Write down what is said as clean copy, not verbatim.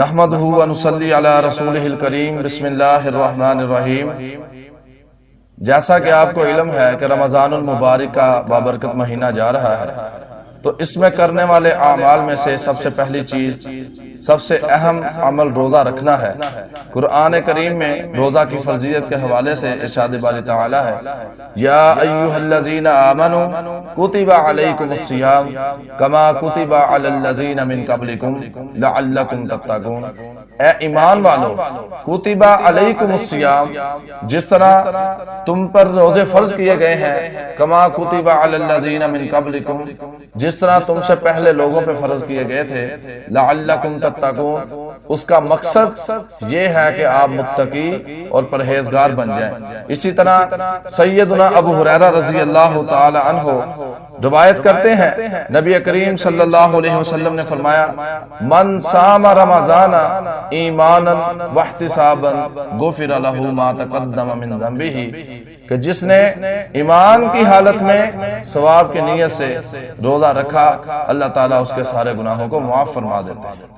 نحمدہ ونصلی علی رسولہ الکریم بسم اللہ الرحمن الرحیم۔ جیسا کہ آپ کو علم ہے کہ رمضان المبارک کا بابرکت مہینہ جا رہا ہے، تو اس میں کرنے والے اعمال میں سے سب سے پہلی چیز، سب سے اہم عمل روزہ رکھنا ہے۔ قرآن کریم میں روزہ کی فرضیت کے حوالے سے ارشاد باری تعالی ہے، یا ایھا الذین آمنوا کتب علیکم الصیام کما کتب علی الذین من قبلکم لعلکم تتقون۔ اے ایمان والو، کتب علیکم الصیام، جس طرح تم پر روزے فرض کیے گئے ہیں، کما کتب علی الذین من قبلکم، جس طرح تم سے پہلے لوگوں پہ فرض کیے گئے تھے، لعلکم تتقون، اس کا مقصد یہ ہے کہ آپ متقی اور پرہیزگار بن جائیں۔ اسی طرح سیدنا ابو ہریرہ رضی اللہ تعالی عنہ روایت کرتے ہیں، نبی کریم صلی اللہ علیہ وسلم نے فرمایا، من صام رمضان ایمانا واحتسابا غفر له ما تقدم من ذنبه، کہ جس نے ایمان کی حالت میں ثواب کی نیت سے روزہ رکھا، اللہ تعالیٰ اس کے سارے گناہوں کو معاف فرما دیتے ہیں۔